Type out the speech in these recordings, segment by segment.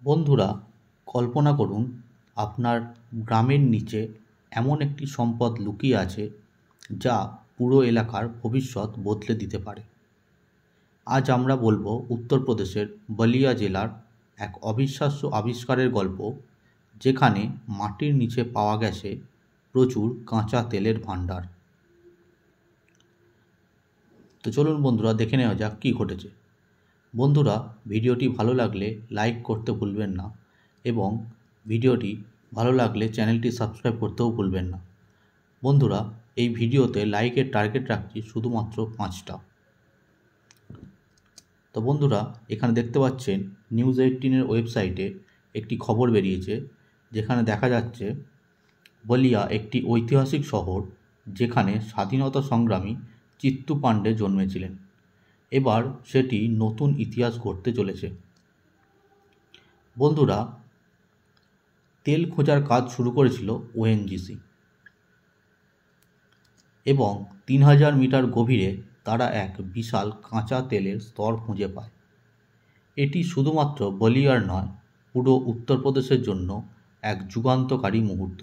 বন্ধুরা, কল্পনা করুন আপনার গ্রামের নিচে এমন একটি সম্পদ লুকিয়ে আছে যা পুরো এলাকার ভবিষ্যৎ বদলে দিতে পারে। আজ আমরা বলবো উত্তরপ্রদেশের বলিয়া জেলার এক অবিশ্বাস্য আবিষ্কারের গল্প, যেখানে মাটির নিচে পাওয়া গেছে প্রচুর কাঁচা তেলের ভাণ্ডার। তো চলুন বন্ধুরা, দেখে নেওয়া যাক কী ঘটেছে। বন্ধুরা, ভিডিওটি ভালো লাগলে লাইক করতে ভুলবেন না এবং ভিডিওটি ভালো লাগলে চ্যানেলটি সাবস্ক্রাইব করতেও ভুলবেন না। বন্ধুরা, এই ভিডিওতে লাইকের টার্গেট রাখছি শুধুমাত্র 5টা। তো বন্ধুরা, এখানে দেখতে পাচ্ছেন নিউজ 18-এর ওয়েবসাইটে একটি খবর বেরিয়েছে, যেখানে দেখা যাচ্ছে বলিয়া একটি ঐতিহাসিক শহর, যেখানে স্বাধীনতা সংগ্রামী চিত্তু পাণ্ডে জন্মেছিলেন। এবার সেটি নতুন ইতিহাস গড়তে চলেছে। বন্ধুরা, তেল খোঁজার কাজ শুরু করেছিল ওএনজিসি এবং 3000 মিটার গভীরে তারা এক বিশাল কাঁচা তেলের স্তর খুঁজে পায়। এটি শুধুমাত্র বলিয়ার নয়, পুরো উত্তরপ্রদেশের জন্য এক যুগান্তকারী মুহূর্ত।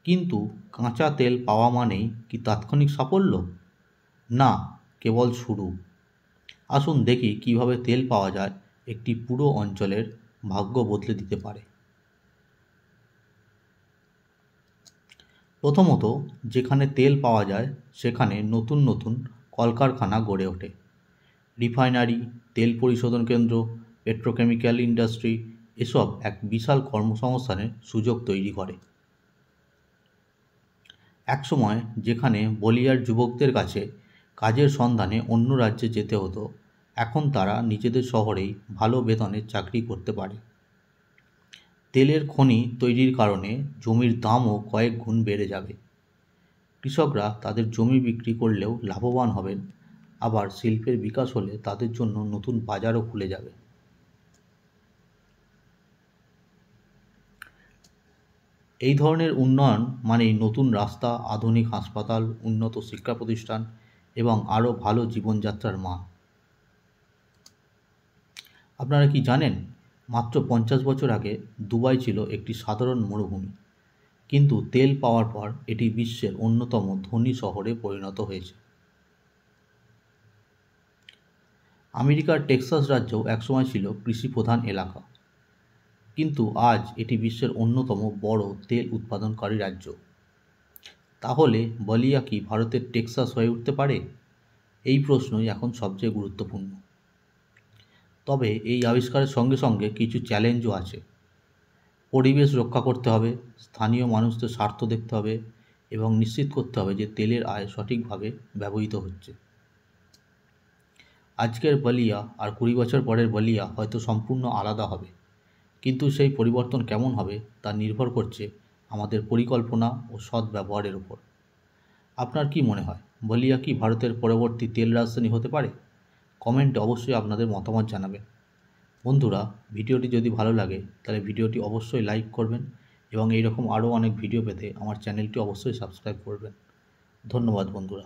কিন্তু কাঁচা তেল পাওয়া মানেই কি তাৎক্ষণিক সাফল্য? না, কেবল শুরু। আসুন দেখি কিভাবে তেল পাওয়া যায় একটি পুরো অঞ্চলের ভাগ্য বদলে দিতে পারে। প্রথমত, যেখানে তেল পাওয়া যায় সেখানে নতুন নতুন কলকারখানা গড়ে ওঠে। রিফাইনারি, তেল পরিশোধন কেন্দ্র, পেট্রোকেমিক্যাল ইন্ডাস্ট্রি, এসব এক বিশাল কর্মসংস্থানের সুযোগ তৈরি করে। একসময় যেখানে বলিয়ার যুবকদের কাছে কাজের সন্ধানে অন্য রাজ্যে যেতে হতো, এখন তারা নিজেদের শহরেই ভালো বেতনের চাকরি করতে পারে। তেলের খনি তৈরির কারণে জমির দামও কয়েক গুণ বেড়ে যাবে। কৃষকরা তাদের জমি বিক্রি করলেও লাভবান হবেন, আবার শিল্পের বিকাশ হলে তাদের জন্য নতুন বাজারও খুলে যাবে। এই ধরনের উন্নয়ন মানেই নতুন রাস্তা, আধুনিক হাসপাতাল, উন্নত শিক্ষা প্রতিষ্ঠান এবং আরও ভালো জীবনযাত্রার মান। আপনারা কি জানেন, মাত্র 50 বছর আগে দুবাই ছিল একটি সাধারণ মরুভূমি, কিন্তু তেল পাওয়ার পর এটি বিশ্বের অন্যতম ধনী শহরে পরিণত হয়েছে। আমেরিকার টেক্সাস রাজ্যও একসময় ছিল কৃষিপ্রধান এলাকা, কিন্তু আজ এটি বিশ্বের অন্যতম বড় তেল উৎপাদনকারী রাজ্য। তাহলে বলিয়া কি ভারতের টেক্সাস হয়ে উঠতে পারে? এই প্রশ্নই এখন সবচেয়ে গুরুত্বপূর্ণ। তবে এই আবিষ্কারের সঙ্গে সঙ্গে কিছু চ্যালেঞ্জও আছে। পরিবেশ রক্ষা করতে হবে, স্থানীয় মানুষদের স্বার্থ দেখতে হবে এবং নিশ্চিত করতে হবে যে তেলের আয় সঠিকভাবে ব্যবহৃত হচ্ছে। আজকের বলিয়া আর 20 বছর পরের বলিয়া হয়তো সম্পূর্ণ আলাদা হবে, কিন্তু সেই পরিবর্তন কেমন হবে তা নির্ভর করছে আমাদের পরিকল্পনা ও সৎ ব্যবহারের উপর। আপনার কি মনে হয়, বলিয়া কি ভারতের পরবর্তী তেল রাজধানী হতে পারে? কমেন্টে অবশ্যই আপনাদের মতামত জানাবেন। বন্ধুরা, ভিডিওটি যদি ভালো লাগে তাহলে ভিডিওটি অবশ্যই লাইক করবেন এবং এইরকম আরও অনেক ভিডিও পেতে আমার চ্যানেলটি অবশ্যই সাবস্ক্রাইব করবেন। ধন্যবাদ বন্ধুরা।